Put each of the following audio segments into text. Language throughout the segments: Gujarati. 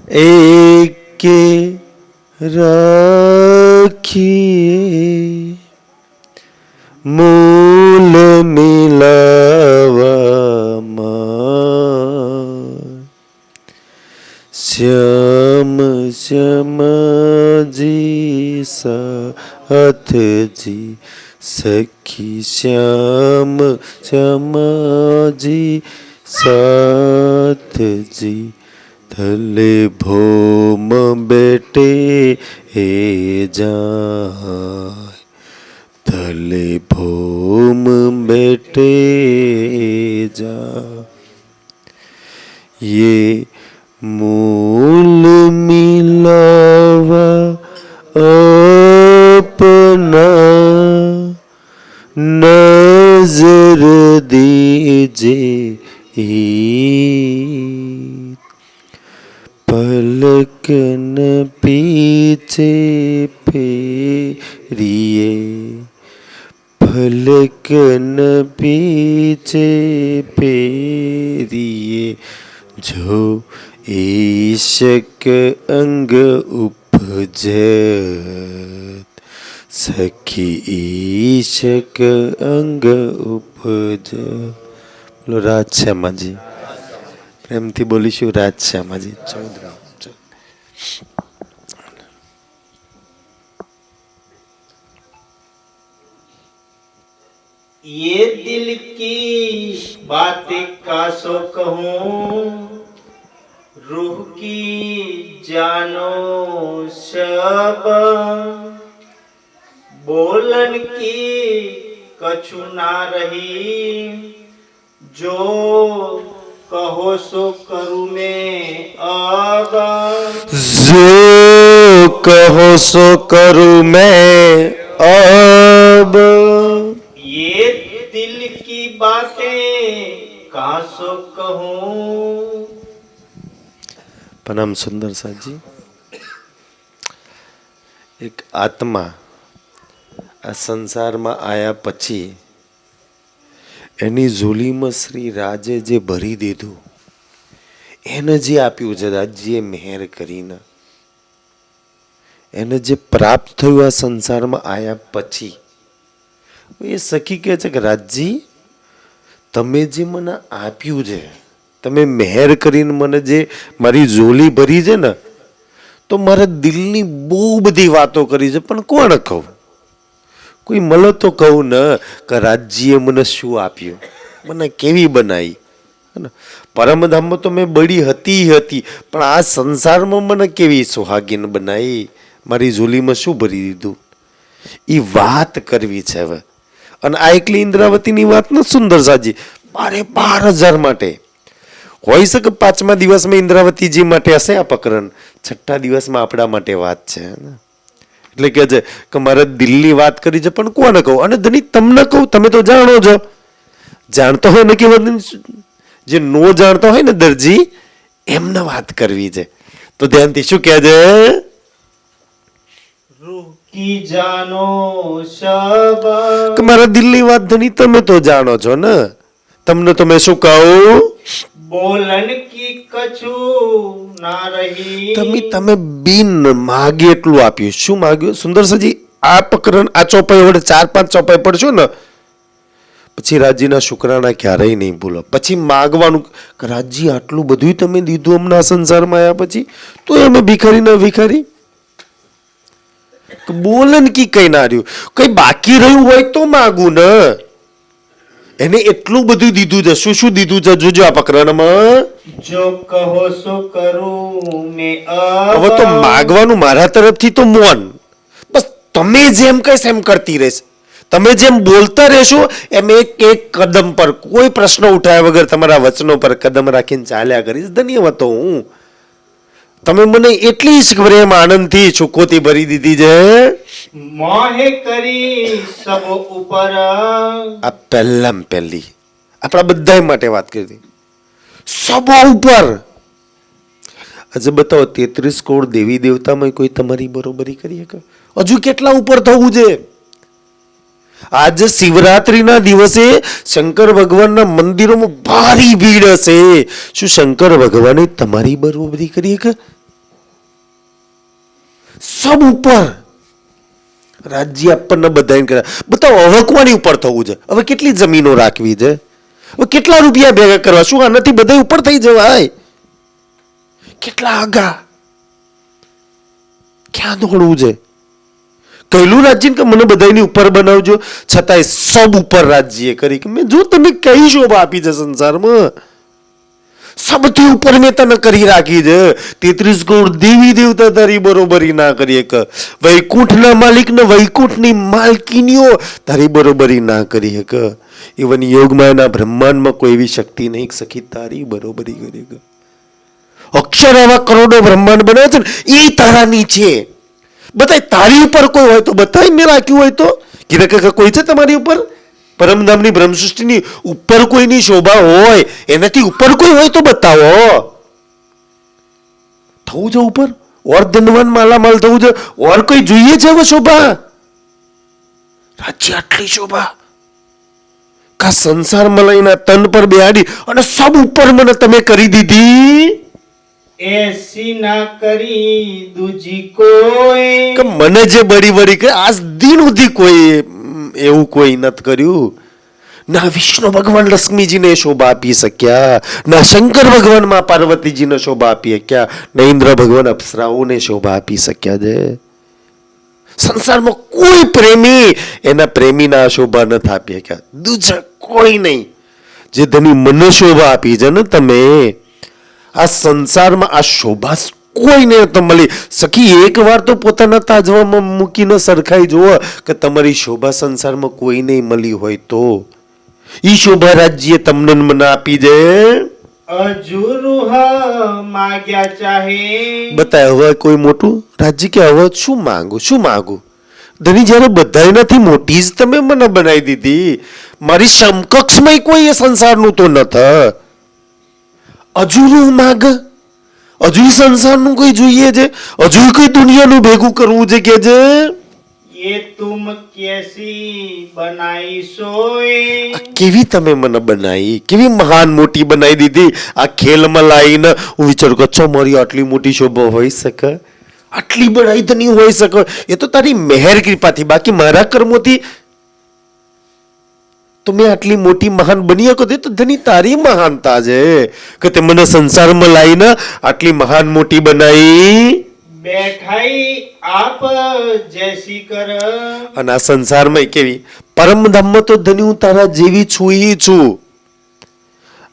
એકે રાખીએ, મૂલ મિલાવામાં શ્યામ શ્યામજી સાથજી, સખી શ્યામ શ્યામજી સાથજી, થલે ભોમ બેટે હે જાય, થલે ભોમ બેટે જા, ये मूल मिलावा अपना नजर दीजे, पलकन पीछे फेरिए, पलकन पीछे फेरिए, जो ईशक अंग उपजत, सखी ईशक अंग उपजत. બોલો રાધશ્યામાજી, પ્રેમથી બોલીશું રાધશ્યામાજી. 14 ये दिल की बातें कासो कहूँ, रूह की जानो सब, बोलन की कछु ना रही, जो कहो सो करूँ मैं अब, जो कहो सो करूँ मैं अब, ये दिल की बातें कहाँ सो कहूँ. પ્રણામ સુંદર સાજી. એક આત્મા આ સંસારમાં આયા પછી એની ઝૂલીમાં શ્રી રાજે જે ભરી દીધું, એને જે આપ્યું છે રાજજીએ મહેર કરીને, એને જે પ્રાપ્ત થયું આ સંસારમાં આયા પછી, એ સખી કહે છે કે રાજજી, તમે જે મને આપ્યું છે, તમે મહેર કરીને મને જે મારી ઝોલી ભરી છે ને, તો મારા દિલની બહુ બધી વાતો કરી છે, પણ કોણ કહું? કોઈ મળે તો કહું ને કે રાજજીએ મને શું આપ્યું, મને કેવી બનાવી. પરમધામમાં તો મેં બળી હતી, પણ આ સંસારમાં મને કેવી સુહાગીન બનાવી, મારી ઝોલીમાં શું ભરી દીધું, એ વાત કરવી છે હવે. અને આ એકલી ઇન્દ્રાવતીની વાત ન સુંદર સાજી, 12,000 માટે હોઈ શકે. 5મા દિવસમાં ઇન્દ્રાવતીજી માટે હશે આ પ્રકરણ, 6ઠા દિવસમાં આપણા માટે વાત છે. એટલે કે છે કે મારા દિલની વાત કરી છે, પણ કોને કહું? અને ધની તમને કહું, તમે તો જાણો છો. જાણતો હોય ને કે જે નો જાણતો હોય ને દરજી, એમને વાત કરવી છે. તો ધ્યાનથી શું કહે છે? रूह की जानो सब, કે મારા દિલની વાત ધની તમે તો જાણો છો ને, તમને તો મેં શું કહું? बोलन की कछु ना रही. તમે બિન માગે એટલું આપ્યું. શું માગ્યું સુંદર સજી? આ પ્રકરણ આ ચોપાઈ વડે 4-5 ચોપાઈ પડશો ને, પછી રાજજીના શુક્રાણા ક્યારેય નહીં ભૂલો. પછી માગવાનું કે રાજજી આટલું બધું તમે દીધું અમને આ સંસારમાં આવ્યા પછી, તો અમે ભિખારી ના ભિખારી. બોલન કી કઈ ના રહ્યું, કઈ બાકી રહ્યું હોય તો માગું ને. એને એટલું બધું દીધું છે. શું શું દીધું છે જોજો આ પ્રકરણમાં. जो कहो सो करूं मैं હવે તો માગવાનું મારા તરફથી તો મૌન. બસ તમે જેમ કહેશ એમ કરતી રહેશ. તમે જેમ બોલતા રહેશો એમ એક એક કદમ પર કોઈ પ્રશ્ન ઉઠાવ્યા વગર તમારા વચનો પર કદમ રાખીને ચાલ્યા કરીશ. ધન્યવાદ તો હું. તમે મને એટલી જ પ્રેમ આનંદથી છુકોથી ભરી દીધી છે. મોહે કરી સબ ઉપર. આ પહેલામાં પહેલી આપણા બધા માટે વાત કરી હતી. સબ ઉપર. આજે બતાવો 33 કરોડ દેવી દેવતામાં કોઈ તમારી બરોબરી કરી શકે? હજુ કેટલા ઉપર થવું છે? આજે શિવરાત્રીના દિવસે શંકર ભગવાનના મંદિરોમાં ભારી ભીડ હશે. શું શંકર ભગવાને તમારી બરોબરી કરી કે સબ ઉપર રાજ્ય આપણને બધાને કર્યા? બતાવો હવે કોની ઉપર થવું છે? હવે કેટલી જમીનો રાખવી છે? હવે કેટલા રૂપિયા ભેગા કરવા? શું આનાથી બધા ઉપર થઈ જવાય? કેટલા આગા ક્યાં દોડવું છે? કહેલું રાજ્ય કે મને બધાની ઉપર બનાવજો, છતાંય સબ ઉપર રાજ્ય કરી કે મેં જો તમે કઈ શોભા આપી છે સંસારમાં, સબથી ઉપર મેં તને કરી રાખી છે. 33 કરોડ દેવી દેવતા તારી બરોબરી ના કરી એક, વૈકુંઠના માલિક ને વૈકુંઠની માલકીનીઓ તારી બરોબરી ના કરી એક. ઇવન યોગમાયાના બ્રહ્માંડમાં કોઈ એવી શક્તિ નહીં સખી તારી બરોબરી કરી કે. અક્ષર એવા કરોડો બ્રહ્માંડ બને છે ને એ તારા નીચે. બતાય તારી ઉપર કોઈ હોય તો બતાય, મેં રાખ્યું હોય તો કે કોઈ છે તમારી ઉપર? પરમધામની બ્રહ્મ સૃષ્ટિની ઉપર કોઈની શોભા હોય, એનાથી ઉપર કોઈ હોય તો બતાવો. થવું છે ઉપર? ઓર ધનવાન માલામાલ થવું છે? ઓર કોઈ જોઈએ છે હવે શોભા? રાજ્ય આટલી શોભા કા સંસારમાં લઈને તન પર બેહાડી અને સબ ઉપર મને તમે કરી દીધી. એસી ના કરી દૂજી કોઈ. કે મને જે બડી બડી કે આજ દિન સુધી કોઈ એવું કોઈ નથી કર્યું. ના વિષ્ણુ ભગવાન લક્ષ્મીજીને શોભા આપી શક્યા, ના શંકર ભગવાન માં પાર્વતીજીને શોભા આપી શક્યા, ના ઇન્દ્ર ભગવાન અપ્સરાઓને શોભા આપી શક્યા છે. સંસારમાં કોઈ પ્રેમી એના પ્રેમીના શોભા નથી આપી શક્યા. દૂજા કોઈ નહીં. જે ધની મને શોભા આપી છે ને તમે, આ સંસારમાં આ શોભા કોઈને તો મળી. સખી એક વાર તો પોતાના તાજવામાં મૂકીને સરખાઈ જુઓ કે તમારી શોભા સંસારમાં કોઈ નહીં મળી હોય તો. ઈ શોભા રાજ્ય તમને મને આપી દે. અજુરુહ માગ્યા ચાહે. બતાય હવે કોઈ મોટું રાજ્ય કે હવે શું માંગુ શું માંગુ? ધની જયારે બધા નથી મોટી જ તમે મને બનાવી દીધી. મારી સમકક્ષમાં કોઈ એ સંસારનું તો નથી. અજુરું માગ, હજુ સંસારનું કોઈ જોઈએ છે? હજુ કોઈ દુનિયાનું ભેગું કરવું છે કે છે? ये तुम कैसी बनाई सोए. આ કેવી તમે મને બનાવી, કેવી મહાન મોટી બનાવી દીધી. આ ખેલમાં લાવીને હું વિચારું કે છો મારી આટલી મોટી શોભા હોઈ શકે, આટલી બડાઈ તો નહીં હોઈ શકે. એ તો તારી મહેર કૃપાથી, બાકી મારા કર્મોથી તો મેં આટલી મોટી મહાન બની શકો. તે તો ધની તારી મહાનતા છે કે તે મને સંસારમાં લાવીને આટલી મહાન મોટી બનાવી. बैठाई आप जैसी कर. અને આ સંસારમાં કેવી પરમધામમાં તો ધની હું તારા જેવી છું ઈ છું.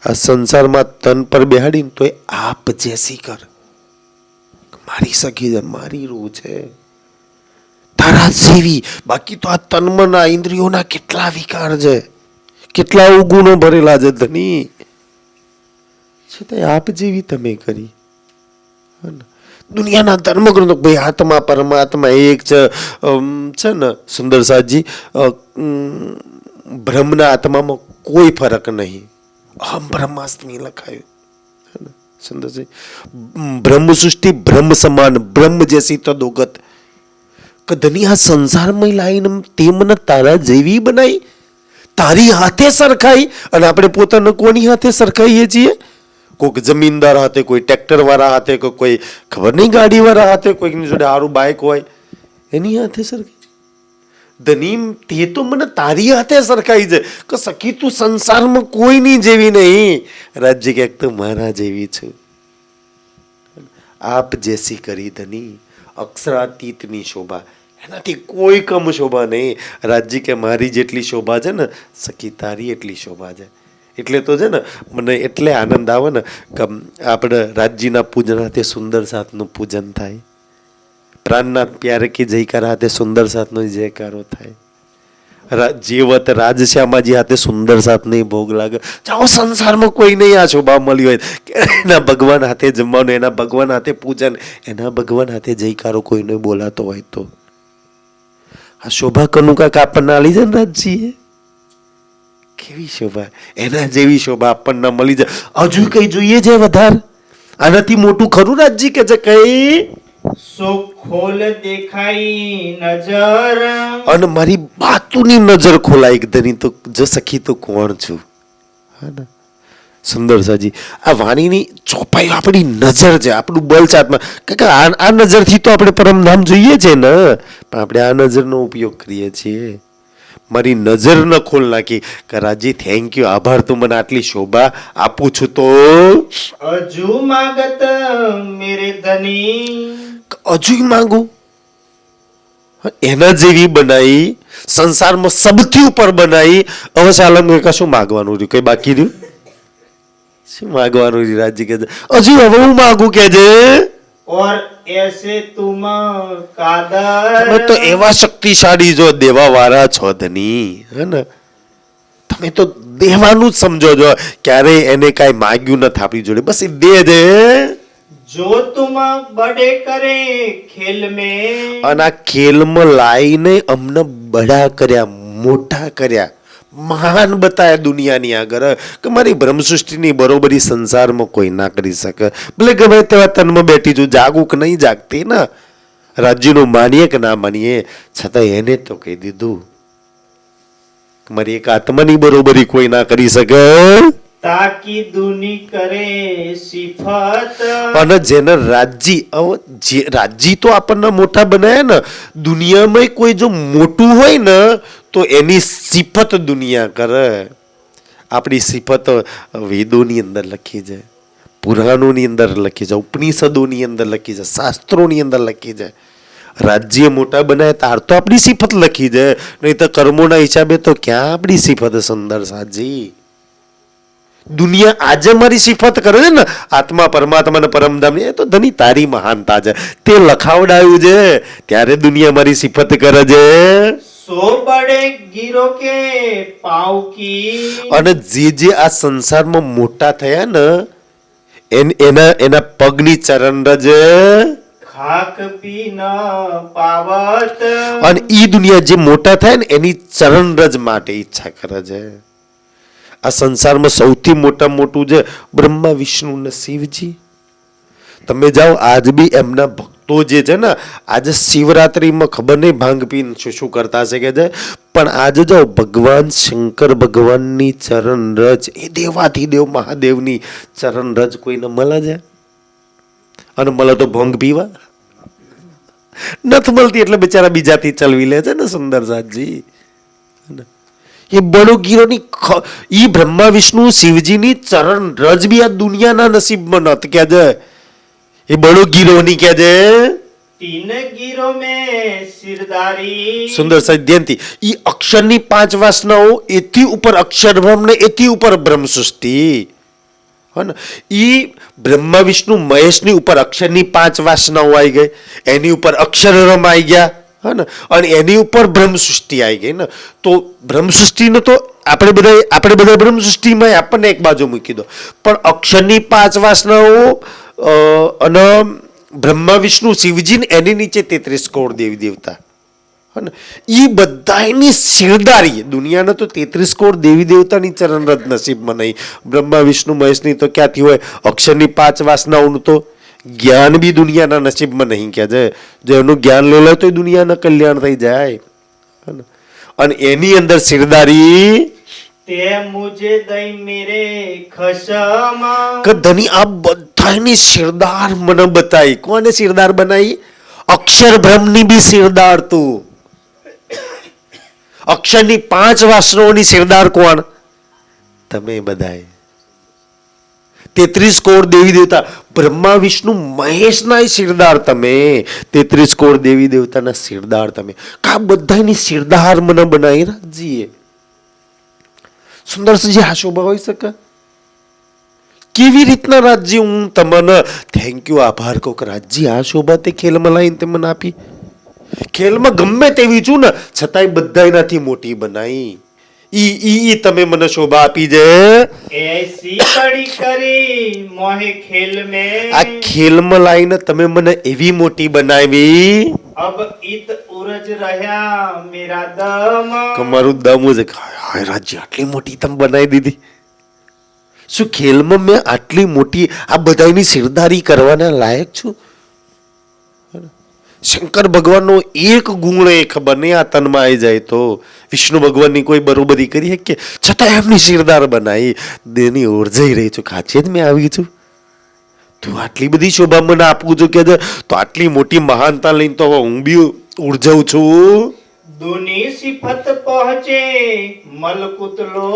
આ સંસારમાં તન પર બેહાડીને તોય આપ જેસી કર. મારી સખી છે, મારી રૂહ છે, તારા જેવી. બાકી તો આ તન મન આ ઇન્દ્રિયોના કેટલા વિકાર છે, કેટલા અવગુણો ભરેલા છે ધની. છતાં આપ જેવી તમે કરી. દુનિયાના ધર્મગ્રંથો ભાઈ આત્મા પરમાત્મા એક છે ને સુંદરસાજી, બ્રહ્મના આત્મામાં કોઈ ફરક નહીં. અહમ બ્રહ્માસ્મિ લખાયું સુંદરજી. બ્રહ્મ સૃષ્ટિ બ્રહ્મ સમાન, બ્રહ્મ જેસી તદોગત. કદની આ સંસારમાં લાવીને તે મને તારા જેવી બનાવી, તારી હાથે સરખાઈ. અને આપણે પોતાને કોની હાથે સરખાઈએ છીએ? કોઈક જમીનદાર હાથે, કોઈ ટ્રેક્ટર વાળા હાથે, કોઈ ખબર નહીં ગાડી વાળા હાથે, કોઈકની જોડે સારું બાઇક હોય એની હાથે સરખાઈ. ધની તે તો મને તારી હાથે સરખાઈ છે કે સખી તું સંસારમાં કોઈની જેવી નહીં. રાજ્ય ક્યાંક તો મારા જેવી છું. આપ જેસી કરી ધની અક્ષરાતીતની શોભા, એનાથી કોઈ કમ શોભા નહીં. રાજ્ય કે મારી જેટલી શોભા છે ને સખી તારી એટલી શોભા છે. એટલે તો છે ને મને એટલે આનંદ આવે ને કે આપણે રાજ્યના પૂજન હાથે સુંદર સાથનું પૂજન થાય, પ્રાણનાથ પ્યારે કી જયકાર હાથે સુંદર સાથનો જયકારો થાય, જીવત રાજશ્યામાજી હાથે સુંદર સાથનો ભોગ લાગે. જાઓ સંસારમાં કોઈ નહીં આ શોભા મળી હોય કે એના ભગવાન હાથે જમવાનું, એના ભગવાન હાથે પૂજન, એના ભગવાન હાથે જયકારો કોઈને બોલાતો હોય તો આ શોભા કનું કાંક આપણને આલી જાય ને રાજજીએ. કેવી શોભા, એના જેવી શોભા આપણને મળી જાય. હજુ કઈ જોઈએ છે વધારે? આનાથી મોટું ખરું રાજજી કે છે કઈ? સુખ ખોલ દેખાઈ નજર અને મારી બાતુની નજર ખોલાઈ કે ધની તો જો સખી તો કોણ છું. હા ને સુંદર સાજી આ વાણીની ચોપાઈ આપણી નજર છે, આપણું બલ છે આત્મા. કે આ નજરથી તો આપણે પરમધામ જોઈએ છે ને, પણ આપણે આ નજરનો ઉપયોગ કરીએ છીએ. મારી નજર ન ખોલ નાખી કે રાજી થેન્ક યુ, આભાર, તું મને આટલી શોભા આપું છું તો હજુ માગત મેરે ધની હજુ માંગુ. એના જેવી બનાવી, સંસારમાં સબથી ઉપર બનાવી. હવે ચાલો કશું માગવાનું રહ્યું, કઈ બાકી રહ્યું? શું માગવાનું રહ્યું? રાજી કે હજુ હવે હું માગું કે છે और ऐसे तुम कादर તમે તો એવા શક્તિશાળી જો દેવા વાળા છો ધની, હે ને? તમે તો દેવાનું જ સમજો છો, ક્યારેય એને કાંઈ માગ્યું નથી આપણી જોડે, બસ એ દે દે. जो तुम बड़े करे खेल में અને આ ખેલમાં લાઈને અમને બડા કર્યા, મોટા કર્યા, મહાન બતાયા દુનિયાની આગળ કે મારી બ્રહ્મસૃષ્ટિની બરોબરી સંસારમાં કોઈ ના કરી શકે. ભલે ગમે તેવા તનમાં બેઠી છું, જાગું કે નહીં જાગતી ને, રાજ્યનું માનીએ કે ના માનીએ, છતાં એને તો કહી દીધું કે મારી એક આત્માની બરોબરી કોઈ ના કરી શકે. તાકી દુની કરે સિફત અને જેને રાજ્ય તો આપણને મોટા બનાયા ને, દુનિયામાં કોઈ જો મોટું હોય ને તો એની સિફત દુનિયા કરે. આપણી સિફત વેદોની અંદર લખી છે, પુરાણોની અંદર લખી છે, ઉપનિષદોની અંદર લખી છે, શાસ્ત્રોની અંદર લખી છે. રાજ્ય મોટા બનાય તાર તો આપણી સિફત લખી છે, નહીં તો કર્મોના હિસાબે તો ક્યાં આપણી સિફત સુંદર સાજી. દુનિયા આજે મારી સિફત કરે છે ને, આત્મા પરમાત્મા ને પરમધામ, એ તો ધની તારી મહાનતા છે, તે લખાવડાયું છે ત્યારે દુનિયા મારી સિફત કરે છે. સો બડે ગીરો કે પાવ કી અને જે આ સંસારમાં મોટા થયા ને એના પગની ચરણરજ ખાક પી ન પાવત અને ઈ દુનિયા જે મોટા થાય ને એની ચરણરજ માટે ઈચ્છા કરે છે. આ સંસારમાં સૌથી મોટું છે બ્રહ્મા વિષ્ણુ ને શિવજી. તમે જાઓ આજ બી એમના ભક્તો જે છે ને, આજે શિવરાત્રીમાં ખબર નહીં ભાંગ પીને શું કરતા હશે કે છે, પણ આજે જાઓ ભગવાન શંકર ભગવાનની ચરણરજ, એ દેવાથી દેવ મહાદેવની ચરણરજ કોઈને મળે છે? અને મળે તો ભંગ પીવા નથી મળતી, એટલે બિચારા બીજાથી ચલવી લે છે ને સુંદર સાજી. એ બળોગીરોની ઈ બ્રહ્મા વિષ્ણુ શિવજીની ચરણ રજ બી આ દુનિયાના નસીબમાં નથી કે છે. એ બળોગીરોની કે છે તીન ગીરો में सिरदारी સુંદર સદ્યંતી. ઈ અક્ષરની 5 વાસનાઓ, એથી ઉપર અક્ષર બ્રહ્મ ને એથી ઉપર બ્રહ્મ સૃષ્ટિ. હને ઈ બ્રહ્મા વિષ્ણુ મહેશની ઉપર અક્ષરની 5 વાસનાઓ આવી ગઈ, એની ઉપર અક્ષરરમ આવી ગયા, હને, અને એની ઉપર બ્રહ્મ સૃષ્ટિ આવી ગઈ ને. તો બ્રહ્મ સૃષ્ટિનો તો આપણે બધા બ્રહ્મ સૃષ્ટિમાં આપણને એક બાજુ મૂકી દો, પણ અક્ષરની 5 વાસનાઓ અને બ્રહ્મા વિષ્ણુ શિવજી ને એની નીચે 33 કરોડ દેવી દેવતા, હને, ઈ બધાની શિરદારી. દુનિયાના તો 33 કરોડ દેવી દેવતાની ચરણરજ નસીબમાં નહીં, બ્રહ્મા વિષ્ણુ મહેશની તો ક્યાંથી હોય? અક્ષરની 5 વાસનાઓનું તો જ્ઞાન બી દુનિયાના નસીબમાં નહીં કે છે. જો એનું જ્ઞાન લઈ લે તો દુનિયાના કલ્યાણ થઈ જાય. અને એની અંદર શિરદારી તે મુજે દઈ મેરે ખસમ કે ધની આ બધાની શિરદાર મને બતાવી. કોને શિરદાર બનાવી? અક્ષર બ્રહ્મની બી શિરદાર તું. અક્ષરની 5 વાસનાઓની શિરદાર કોણ? તમે બધાય. 33 કરોડ દેવી દેવતા, બ્રહ્મા વિષ્ણુ મહેશના શિરદાર તમે, 33 કરોડ દેવી દેવતાના શિરદાર તમે. કા બધાની શિરદાર મને બનાવી રાખજીએ. સુંદર સજી આ શોભા હોઈ શકે? કેવી રીતના રાજજી હું તમને થેન્ક યુ આભાર કહું કે રાજજી આ શોભા તે ખેલમાં લાવીને તે મને આપી. ખેલમાં ગમે તેવી છું ને છતાંય બધા એનાથી મોટી બનાવી. ઈ તમે મને શોભા આપી છે. એસી પડી કરી મોહે ખેલ में આ ખેલમાં લાવીને તમે મને એવી મોટી બનાવી. અબ ઈત ઉરજ રહ્યા મેરા દમ કે મારું દમ જ હાય રાજ્ય આટલી મોટી તમે બનાવી દીધી. શું ખેલમાં મેં આટલી મોટી આ બધાની શિરદારી કરવાના લાયક છું? શંકર ભગવાનનો એક ગુણ એ ખબર નહીં આ તનમાં આવી જાય તો વિષ્ણુ ભગવાનની કોઈ બરોબરી કરી કે છતાં એમની શિરદાર બનાવી દેની ઓરજાઈ રહી છું કાચે જ મેં આવી છું તું આટલી બધી શોભા મને આપું છું કે તો આટલી મોટી મહાનતા લઈને તો હું બી ઉર્જાઉં છું દુની સિફત પહોંચે મલકુત લો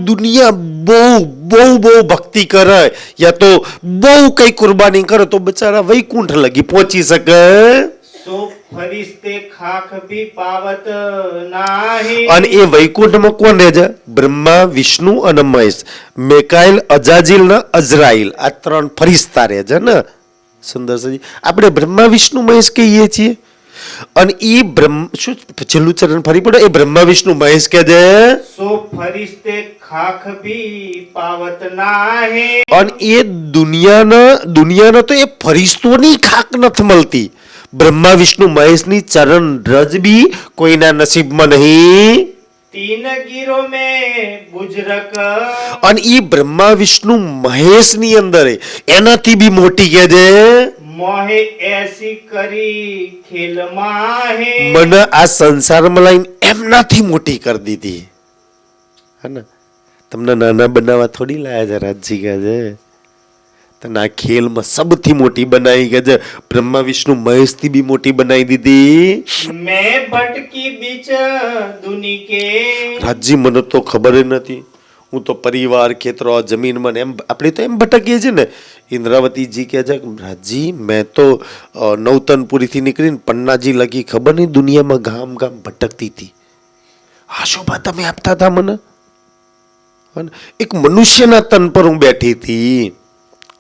દુનિયા બહુ બહુ બહુ ભક્તિ કરે યા તો બહુ કઈ કુરબાની કરે તો બચારા વૈકુંઠ લગી પહોંચી શકે સો ફરિશ્તે ખાખ ભી પાવત નાહી અને એ વૈકુંઠમાં કોણ રહે છે બ્રહ્મા વિષ્ણુ અને મહેશ મેકાઈલ અજાજીલ ને અઝરાઈલ આ ત્રણ ફરિશ્તા રહે છે ને સુંદરજી આપણે બ્રહ્મા વિષ્ણુ મહેશ કહીએ છીએ અને એ બ્રહ્મ શું છેલ્લું ચરણ ફરી પડે એ બ્રહ્મા વિષ્ણુ મહેશ કે છે સો ફરિશ્તે ખાખ ભી પાવત નાહી અને એ દુનિયાના તો એ ફરિશ્તોની ખાક નથી મળતી બ્રહ્મા વિષ્ણુ મહેશની ચરણ રજ બી કોઈના નસીબમાં નહીં તીન ગીરો મેં બુજરક અને એ બ્રહ્મા વિષ્ણુ મહેશની અંદર એનાથી બી મોટી કે છે મોહે એસી કરી ખેલ માહે મને આ સંસારમાં લાઈન એમનાથી મોટી કરી દીધી હે ને તમને નાના બનાવવા થોડી લાયા છે રાજજી કે છે તને આ ખેલમાં સૌથી મોટી બનાવી કે છે બ્રહ્મા વિષ્ણુ મહેશથી બી મોટી બનાવી દીધી મેં ભટકી બીચ દુની કે રાજજી મને તો ખબર જ નથી હું તો પરિવાર ખેતરો જમીનમાં એમ આપણે તો એમ ભટકીએ છીએ ને ઇન્દ્રાવતીજી કહે છે રાજજી મેં તો નવતનપુરીથી નીકળીને પન્નાજી લગી ખબર નહીં દુનિયામાં ગામ ગામ ભટકતી હતી આ શોભા તમે આપતા હતા મને એક મનુષ્યના તન પર હું બેઠી હતી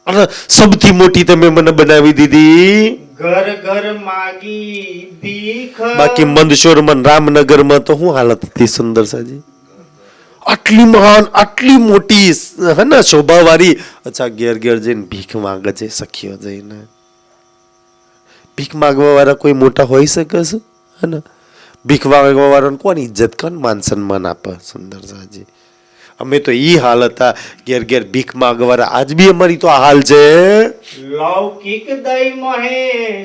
અને સૌથી મોટી તમે મને બનાવી દીધી ઘર ઘર માગી ભીખ બાકી મંદસોરમાં રામનગરમાં તો શું હાલત હતી સુંદર સાજી આટલી મહાન આટલી મોટી હે ને શોભા વાળી અચ્છા ઘેર ઘેર જઈને ભીખ માંગે છે સખીઓ જઈને ભીખ માંગવા વાળા કોઈ મોટા હોઈ શકે છે હે ને ભીખ માંગવા વાળાને કોણ ઇજ્જત કોણ માન સન્માન આપે સુંદર સાજી અમે તો ઈ હાલ હતા ઘેર ઘેર ભીખ માંગવા આજ બી અમારી તો આ હાલ છે લૌકિક દઈ મોહે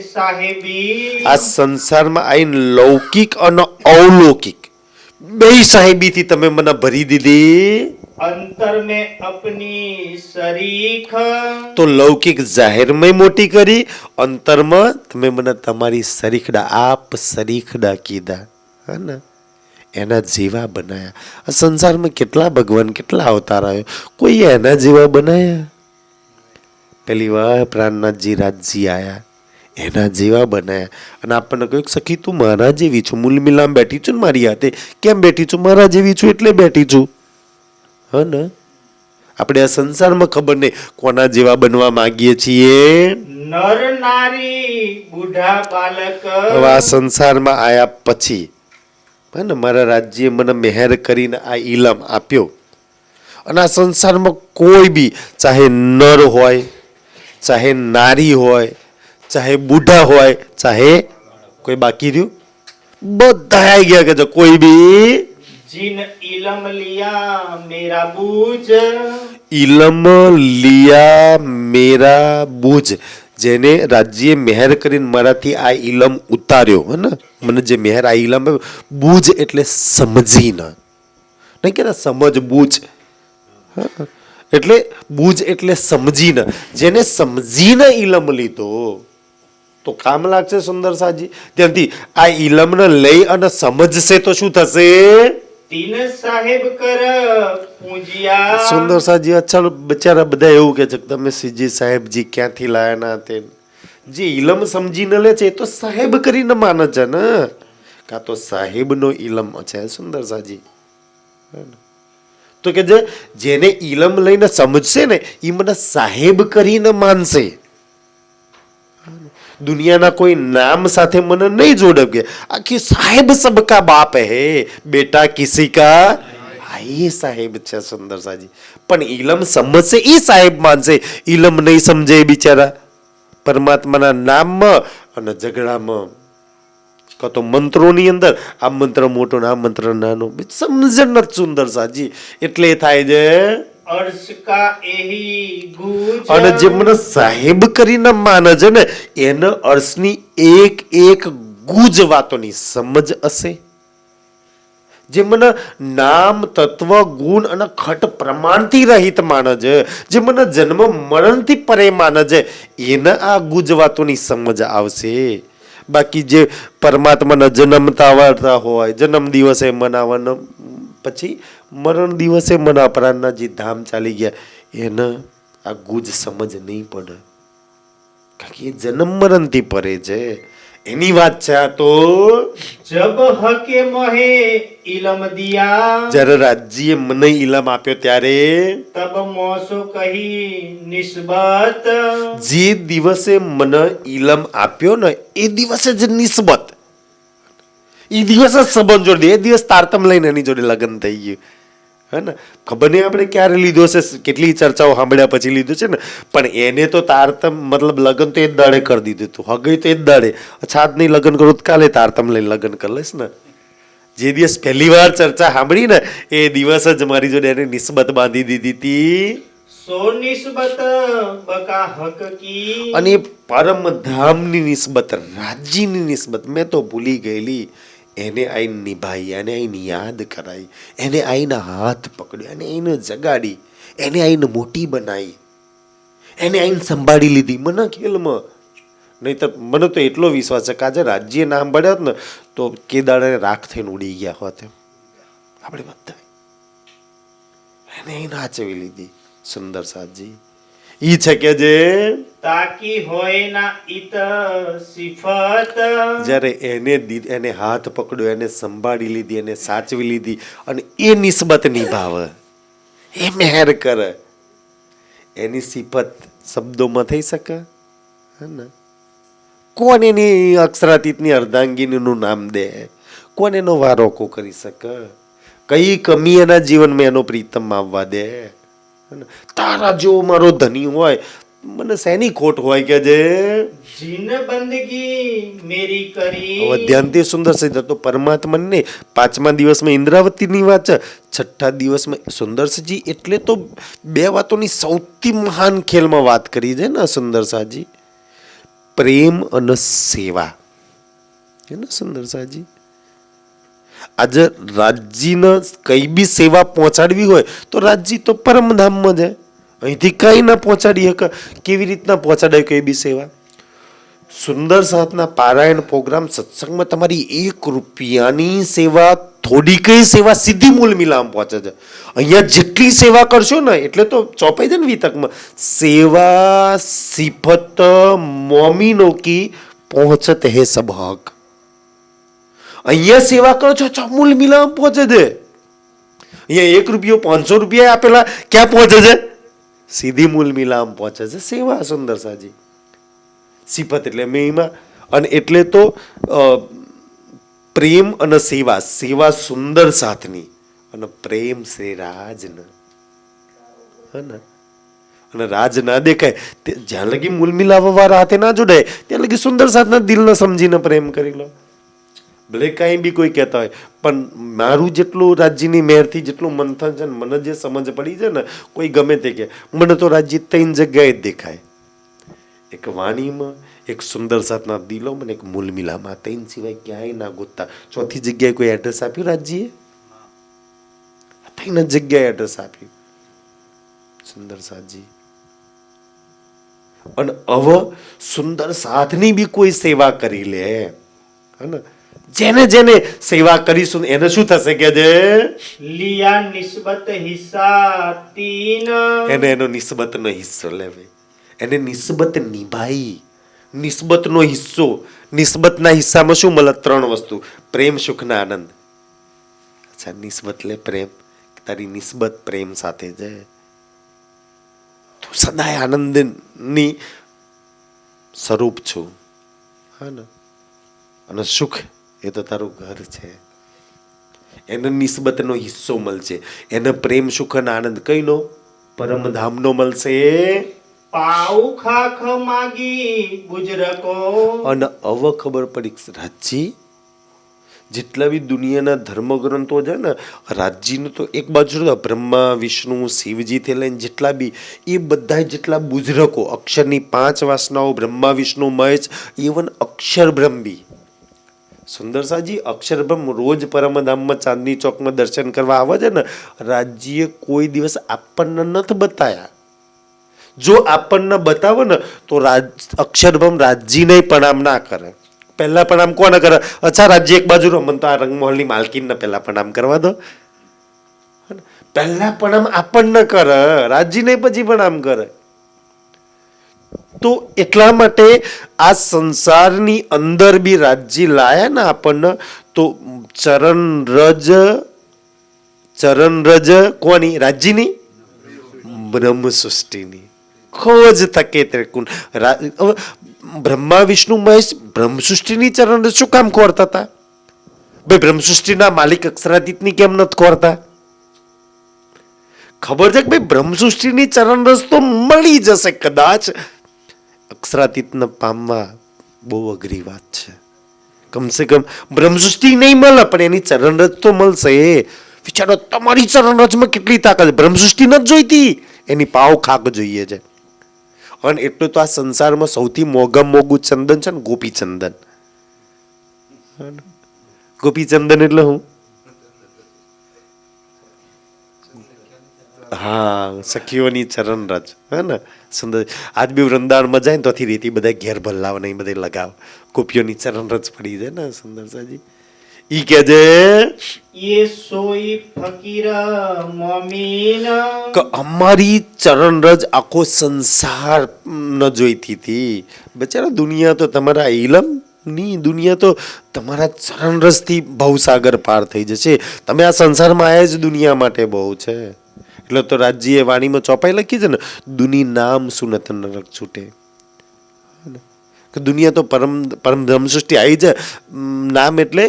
સાહેબી આ સંસારમાં આઈને લૌકિક અને અલૌકિક બે સાહેબીથી તમે મને ભરી દીધી અંતર में अपनी शरीक તો લૌકિક જાહેરમાં મોટી કરી અંતરમાં તમે મને તમારી શરીખડા આપ શરીખડા કીધા હે ને એના જેવા બનાયા આ સંસારમાં કેટલા ભગવાન કેટલા અવતાર આવ્યો કોઈ એના જેવા બનાયા પેલી વાર પ્રાણનાથજી રાજજી આયા એના જેવા બનાયા અને આપણને કહ્યું સખી તું મારા જેવી છું મૂલ મિલામ બેઠી છું ને મારી હાથે કેમ બેઠી છું મારા જેવી છું એટલે બેઠી છું હ ને આપણે આ સંસારમાં ખબર નહીં કોના જેવા બનવા માંગીએ છીએ નર નારી બુઢા બાલક હવે આ સંસારમાં આયા પછી હે ને મારા રાજ્યે મને મહેર કરીને આ ઇલમ આપ્યો અને આ સંસારમાં કોઈ બી ચાહે નર હોય ચાહે નારી હોય ચાહે બુઢા હોય ચાહે કોઈ બાકી રહ્યું બધા આવી ગયા કે કોઈ બી जिन इलम लिया मेरा बूझ ઇલમ લિયા મેરા બુજ જેને રાજ્યે મહેર કરીને મારાથી આ ઇલમ ઉતાર્યો હે ને મને જે મહેર આ ઇલમ બુજ એટલે સમજીને નહીં કે સમજ બુજ એટલે બુજ એટલે સમજીને જેને સમજીને ઇલમ લીધો તો કામ લાગશે સુંદર સાજી ત્યાંથી આ ઇલમને લઈ અને સમજશે તો શું થશે तीन साहेब कर पूजिया સુંદર સાજી અચ્છા બચારા બધા એવું કે છે કે તમે સીજી સાહેબજી ક્યાંથી લાયા ના તે જે ઇલમ સમજીને લે છે એ તો સાહેબ કરીને માને છે ને કાં તો સાહેબનો ઇલમ છે સુંદર સાજી તો કે જેને ઇલમ લઈને સમજશે ને એ મને સાહેબ કરીને માનશે दुनिया कोई नाम साथे मन नहीं जोड़ के आखिर साहेब सबका बाप है बेटा किसी का ये साहेब છે સુંદર સાજી પણ ઇલમ સમજશે એ સાહેબ માનશે ઇલમ નહીં સમજે બિચારા પરમાત્માના નામમાં અને ઝઘડામાં કા તો મંત્રોની અંદર આ મંત્ર મોટો ને આ મંત્ર નાનો સમજણ નથી સુંદર સાજી એટલે થાય છે अर्श का एही गुज અને જે મને સાહેબ કરીને માને છે ને એને અર્શની એક એક ગુજ વાતોની સમજ હશે. જે મને નામ તત્વ ગુણ અને ખટ પ્રમાણથી રહિત માને છે, જે મને જન્મ મરણથી પરે માને છે, એને આ ગુજ વાતોની સમજ આવશે. બાકી જે પરમાત્માના જન્મતા આવડતા હોય, જન્મ દિવસે મનાવવાનો પછી મરણ દિવસે મને અપરાધના જે ધામ ચાલી ગયા એને આ ગુજ સમજ નહીં પડે. કારણ કે એ જન્મ મરણથી પરે છે. એની વાત છે આ તો. जब हके मोहे इलम दिया જ્યારે રાજ્યએ મને ઇલમ આપ્યો ત્યારે तब मोसो कही निस्बत જે દિવસે મને ઇલમ આપ્યો ને એ દિવસે જ નિસ્બત, એ દિવસે જ સંબંધ જોડી દે. એ દિવસ તારતમ લઈને એની જોડે લગ્ન થઈ ગયું. હે ને, ખબર નહીં આપણે ક્યારે લીધો છે, કેટલી ચર્ચાઓ સાંભળ્યા પછી લીધું છે ને, પણ એને તો તારતમ મતલબ લગ્ન તો એ જ દાડે કરી દીધું હતું. હગઈ તો એ જ દાડે. અચ્છા આજ નહીં લગ્ન કરું તો કાલે તારતમ લઈને લગ્ન કરી લઈશ ને. જે દિવસ પહેલી વાર ચર્ચા સાંભળી ને એ દિવસ જ મારી જોડે એને નિસ્બત બાંધી દીધી હતી. सो निस्बत बका हक की અને એ પરમધામની નિસ્બત, રાજ્યની નિસ્બત મેં તો ભૂલી ગયેલી. એને આઈને નિભાઈ, એને આઈને યાદ કરાઈ, એને આઈને હાથ પકડ્યો, એને આઈને જગાડી, એને આઈને મોટી બનાવી, એને આઈને સંભાળી લીધી મને ખેલમાં. નહીં તો મને તો એટલો વિશ્વાસ છે કે આજે રાજ્ય ના સાંભળ્યા હોત ને તો કેદાડે રાખ થઈને ઉડી ગયા હોત એમ આપણે બધા. એને આઈને હાચવી લીધી સુંદર સાજી. ઈ છે કે જે તાકી હોય ના ઈત સિફત જ્યારે એને હાથ પકડ્યો, એને સંભાળી લીધી, એને સાચવી લીધી અને એ નિસ્બત નિભાવે, એ મહેર કરે, એની સિફત શબ્દોમાં થઈ શકે? હે ને? કોણ એની અક્ષરાતીતની અર્ધાંગીનીનું નામ દે? કોણ એનો વારોકો કરી શકે? કઈ કમી એના જીવનમાં એનો પ્રીતમ આવવા દે? તારા જેવો મારો ધની હોય, મને શેની ખોટ હોય કે જે જીન બંદગી મેરી કરી. હવે ધ્યાનથી સુંદર સજી તો પરમાત્મા ને 5મા દિવસમાં ઇન્દ્રાવતીની વાત છે, 6ઠા દિવસમાં સુંદર સજી. એટલે તો બે વાતોની સૌથી મહાન ખેલમાં વાત કરી છે ને સુંદર સાજી, પ્રેમ અને સેવા. હે ને સુંદર સાજી? આજે રાજ્યને કઈ બી સેવા પહોંચાડવી હોય તો રાજ્ય તો પરમધામમાં જાય, અહીંથી કઈ ના પહોંચાડી શકે. કેવી રીતના પહોંચાડે કઈ બી સેવા? સુંદર સાથના પારાયણ પ્રોગ્રામ સત્સંગમાં તમારી 1 રૂપિયાની સેવા, થોડી કઈ સેવા સીધી મૂળ મિલામ પહોંચે છે. અહીંયા જેટલી સેવા કરશો ને એટલે તો ચોપાઈ જાય ને વિતકમાં, સેવા સિફત મોમીનો કી પહોંચત હે સબ હક. અહીંયા સેવા કરો છો મૂળ મિલામ પહોંચે છે. અહીંયા 1 રૂપિયો 500 રૂપિયા આપેલા ક્યાં પહોંચે છે? સીધી મૂળ મિલામ પહોંચે છે સેવા. સુંદર સાજી સિફત એટલે મહિમા. અને એટલે તો પ્રેમ અને સેવા, સેવા સુંદર સાથની અને પ્રેમ શ્રી રાજને. હે ને? અને રાજ ના દેખાય જ્યાં લગી મૂળ મિલાવવા વાળા હાથે ના જોડાય ત્યાં લગી સુંદર સાથના દિલને સમજીને પ્રેમ કરી લો. ભલે કાંઈ બી કોઈ કહેતા હોય, પણ મારું જેટલું રાજ્યની મેરથી જેટલું મંથન છે ને મને જે સમજ પડી છે ને, કોઈ ગમે તે કે મને તો રાજ્ય 3 જગ્યાએ જ દેખાય. એક વાણીમાં, એક સુંદર સાથના દિલોમાં, એક મૂલ મિલામાં. 3 સિવાય ક્યાંય ના ગોતતા. 4થી જગ્યાએ કોઈ એડ્રેસ આપ્યું રાજ્યએ? 3 જગ્યાએ એડ્રેસ આપ્યું સુંદર સાજી. અને હવે સુંદર સાથની બી કોઈ સેવા કરી લે, હે ને? જેને જેને સેવા કરીશું એને શું થશે કે જે લિયા નિસ્બત હિસ્સા 3 એને એનો નિસ્બતનો હિસ્સો લેવે, એને નિસ્બત નિભાઈ. નિસ્બતનો હિસ્સો, નિસ્બતના હિસ્સામાં શું મળે? 3 વસ્તુ: પ્રેમ, સુખ ને આનંદ. અચ્છા, નિસ્બત લે પ્રેમ, તારી નિસ્બત પ્રેમ સાથે છે, તું સદાય આનંદની સ્વરૂપ છું. હા ને? અને સુખ એ તો તારું ઘર છે, એને નિસ્બતનો હિસ્સો મળશે. એને પ્રેમ, સુખ અને આનંદ કઈનો? પરમધામનો મળશે. પાઉ ખાખ માગી બુજરકો. અને હવે ખબર પડી રાજજી જેટલા બી દુનિયાના ધર્મગ્રંથો છે ને, રાજ્યનું તો એક બાજુ તો બ્રહ્મા વિષ્ણુ શિવજીથી લઈને જેટલા બી એ બધા જેટલા બુઝરકો અક્ષરની 5 વાસનાઓ બ્રહ્મા વિષ્ણુ મહેશ, ઇવન અક્ષર બ્રહ્મ બી સુંદરસાજી અક્ષરબ્રહ્મ રોજ પરમધામમાં ચાંદની ચોકમાં દર્શન કરવા આવે છે ને, રાજ્યએ કોઈ દિવસ આપણને નથી બતાયા. જો આપણને બતાવે ને તો અક્ષરબ્રહ્મ રાજ્યને પ્રણામ ના કરે. પહેલા પ્રણામ કોને કરે? અચ્છા રાજ્ય એક બાજુ રહો, મને તો આ રંગમહોલની માલકીનને પહેલા પ્રણામ કરવા દો. પહેલા પ્રણામ આપણને કરે, રાજ્યને પછી પ્રણામ કરે. તો એટલા માટે આ સંસારની અંદર બી રાજ્ય લાયા ને આપણને, તો ચરણ રજ કોની? રાજ્યની, બ્રહ્મ સૃષ્ટિની ખોજ થકે ત્રિકુણ. બ્રહ્મા વિષ્ણુ મહેશ બ્રહ્મ સૃષ્ટિની ચરણ રજ શું કામ ખોરતા હતા? ભાઈ બ્રહ્મ સૃષ્ટિના માલિક અક્ષરાતીતની કેમ નથી ખોરતા? ખબર છે કે ભાઈ બ્રહ્મ સૃષ્ટિની ચરણ રજ તો મળી જશે કદાચ, અક્ષરાતીતને પામવા બહુ અઘરી વાત છે. કમસે કમ બ્રહ્મ સૃષ્ટિ નહીં મળે પણ એની ચરણરજ તો મળશે. વિચારો તમારી ચરણરજમાં કેટલી તાકાત. બ્રહ્મ સૃષ્ટિ નથી જોઈતી, એની પાવ ખાક જોઈએ છે. અને એટલું તો આ સંસારમાં સૌથી મોંઘું ચંદન છે ને, ગોપીચંદન. ગોપીચંદન એટલે હું? હા, સખીઓની ચરણરજ હે ને, સુંદર. આજ બી વૃંદાવનમાં જાય ને તોથી રીતિ બધા ઘેર ભલ્લાવ ને બધે લગાવ, ગોપીઓની ચરણરજ પડી જાય ને સુંદરસાજી. ઈ કે છે ये सोई फकीर मोमीन કે અમારી ચરણરજ આખો સંસાર ન જોઈતી હતી. બચારા દુનિયા તો તમારા ઇલમ ની દુનિયા તો તમારા ચરણરજથી ભવસાગર પાર થઈ જશે. તમે આ સંસારમાં આવ્યા જ દુનિયા માટે બહુ છે. એટલે તો રાજ્યએ વાણીમાં ચોપાઈ લખી છે ને, દુની નામ સુનત નરક છૂટે. દુનિયા તો પરમધામ સૃષ્ટિ આવી છે, નામ એટલે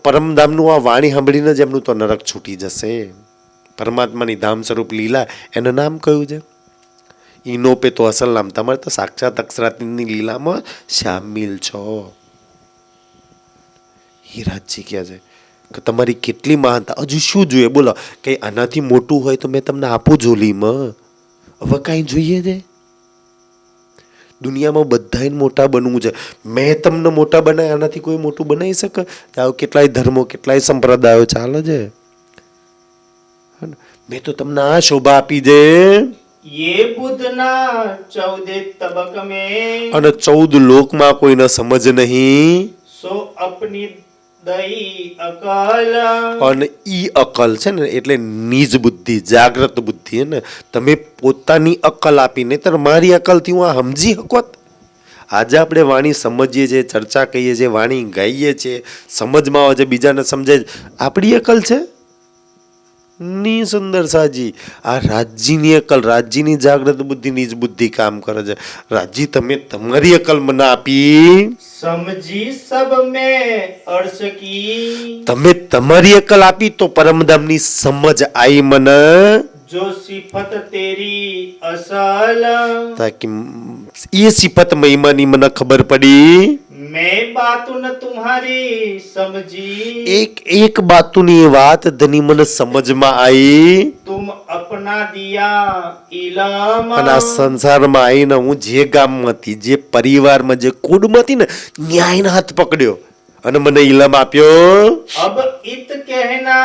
પરમધામનું આ વાણી સાંભળીને જ એમનું તો નરક છૂટી જશે. પરમાત્માની ધામ સ્વરૂપ લીલા એનું નામ કયું છે? ઈનો પે તો અસલ નામ. તમારે તો સાક્ષાત અક્ષરાતીતની લીલામાં શામિલ છો. એ રાજ્ય ક્યાં છે કે તમારી કેટલી મહાનતા, હજુ શું જોઈએ બોલો? કે આનાથી મોટું હોય તો મેં તમને આપું ઝોલીમાં. હવે કાંઈ જોઈએ છે? દુનિયામાં બધાને મોટા બનવું છે. મેં તમને મોટા બનાવ્યા, આનાથી કોઈ મોટું બનાવી શકે? કેટલાય ધર્મો કેટલાય સંપ્રદાયો ચાલે છે. મેં તો તમને આ શોભા આપી છે. ये बुधना 14 तबक में અને 14 લોકમાં કોઈને સમજ નહીં. सो अपनी दई अकल અને ઈ અકલ છે ને એટલે નિજ બુદ્ધિ, જાગ્રત બુદ્ધિ ને. તમે પોતાની અકલ આપી, નહીતર મારી અકલથી હું આ સમજી શકત. આજે આપણે વાણી સમજીએ છીએ, ચર્ચા કહીએ છીએ, વાણી ગાઈએ છીએ, સમજમાં આવે છે, બીજાને સમજાય. આપણી અકલ છે ની સુંદરસાજી? આ રાજ્યની અકલ, રાજ્યની જાગ્રત બુદ્ધિ, નિજ બુદ્ધિ કામ કરે છે. રાજ્ય તમે તમારી અકલ મને આપી, समझी सब में अर्श की તમે તમારી અકલ આપી તો પરમધામની સમજ આવી મને. जो सिफत तेरी असल તાકી એ સિફત મહિમાની મને ખબર પડી. मैं बात न तुम्हारी समझी એક બાતુની વાત ધની મને સમજમાં આવી. तुम अपना दिया इलम અને આ સંસારમાં આવીને હું જે ગામમાંથી, જે પરિવારમાં, જે કુળમાંથી ને ન્યાયના હાથ પકડ્યો અને મને ઇલમ આપ્યો. अब इत कहना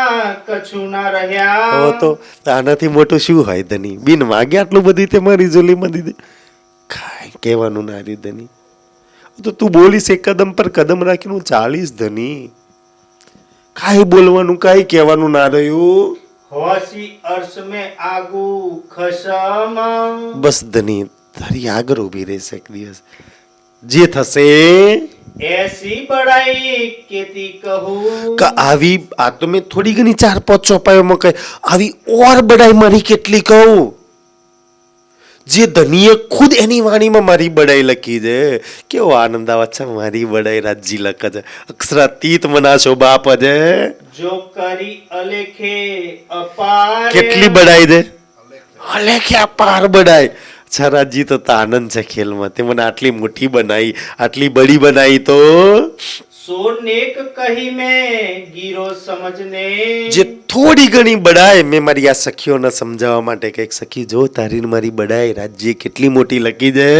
कछु ना રહ્યા હવે તો આનાથી મોટું શું હોય ધની? બિન માગે આટલું બધું તે મારી ઝોલીમાં દીધી. કાંઈ કહેવાનું ના રહ્યું ધની. તો તું બોલીશ એક કદમ પર કદમ રાખીને હું ચાલીશ ધની. કાંઈ બોલવાનું, કાંઈ કહેવાનું ના રહ્યું. હોસી અર્શ में આગુ ખસમ બસ ધની તારી આગળ ઊભી રહેશે એક દિવસ. જે થશે ऐसी बड़ाई केती कहूं કે આવી, આ તો મેં થોડી ઘણી 4-5 ચોપાઈઓમાં કહી, આવી ઓર બડાઈ મારી કેટલી કહું. જે ધનીએ ખુદ એની વાણીમાં મારી બડાઈ લખી છે. કેવો આનંદ આવે છે, મારી બડાઈ રાજજી લખે છે. અક્ષરાતીત મના શોભા આપે છે. जो करी अलेखे अपार કેટલી બડાઈ છે? અલેખે અપાર બડાઈ. અચ્છા રાજજી તો આનંદ છે ખેલમાં. તે મને આટલી મોટી બનાવી, આટલી બડી બનાવી તો सो नेक कही मैं गिरो समझने જે થોડી ઘણી બડાય મેં મારી આ સખીઓને સમજાવવા માટે કે એક સખી જો તારી ને મારી બડાય રાજ્ય કેટલી મોટી લખી છે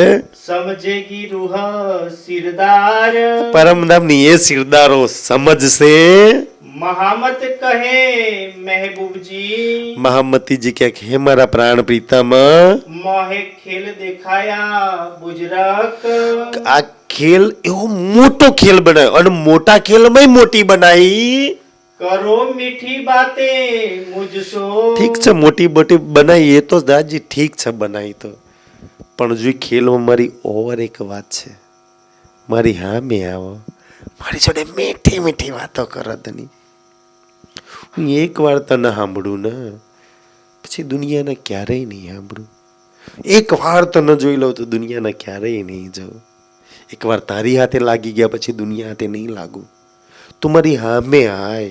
समझेगी रूह सिरदार પરમધામની એ સિરદારો સમજશે महामत कहे महबूब जी મહામતીજી કહે કે હે મારા પ્રાણ પ્રીતમ मोहे खेल दिखाया बुजरक આ ખેલ એવો મોટો ખેલ બનાવ્યો અને મોટા ખેલમાં મોટી બનાવી करो मीठी बातें मुझसो ઠીક છે મોટી મોટી બનાવી એ તો દાદાજી ઠીક છે બનાવી તો પણ જો ખેલમાં મારી ઓવર એક વાત છે મારી હામે આવો મારી જોડે મીઠી મીઠી વાતો કરો તની હું એક વાર તને સાંભળું ને પછી દુનિયાને ક્યારેય નહીં સાંભળું એક વાર તને જોઈ લઉં તો દુનિયાને ક્યારેય નહીં જાઉં એકવાર તારી હાથે લાગી ગયા પછી દુનિયા હાથે નહીં લાગુ તું મારી હામે આય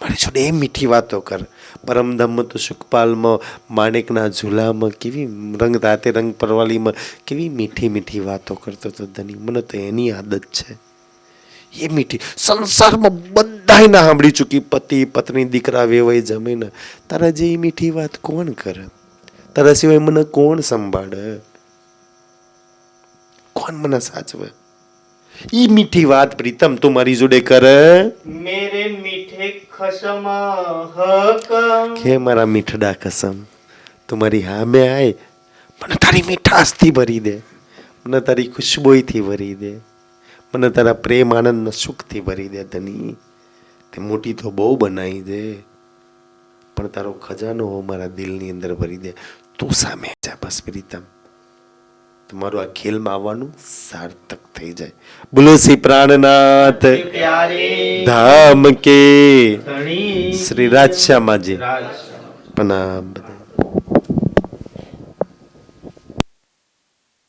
મારી જોડે એ મીઠી વાતો કર પરમધામમાં તો સુખપાલમાં માણેકના ઝૂલામાં કેવી રંગ તાતે રંગ પરવાલીમાં કેવી મીઠી મીઠી વાતો કરતો હતો ધની મને તો એની આદત છે એ મીઠી સંસારમાં બધાય ના સાંભળી ચૂકી પતિ પત્ની દીકરા વેવાઈ જમીને તારા જે મીઠી વાત કોણ કરે તારા સિવાય મને કોણ સંભાળે કોણ મને સાચવે ઈ મીઠી વાત પ્રીતમ તું મારી જોડે કરે मेरे मीठे खसम हक કે મારા મીઠડા કસમ તું મારી હામે આય મને તારી મીઠાશથી ભરી દે મને તારી ખુશબોઈથી ભરી દે મને તારા પ્રેમ આનંદ સુખથી ભરી દે ધની તે મોટી તો બહુ બનાવી દે પણ તારો ખજાનો મારા દિલની અંદર ભરી દે તું સામે જા બસ પ્રીતમ તમારું આ ખેલમાં આવવાનું સાર્થક થઈ જાય બોલો શ્રી પ્રાણનાથ प्यारे ધામ કે धनी શ્રી રાજશ્યામાજી राज પ્રણામ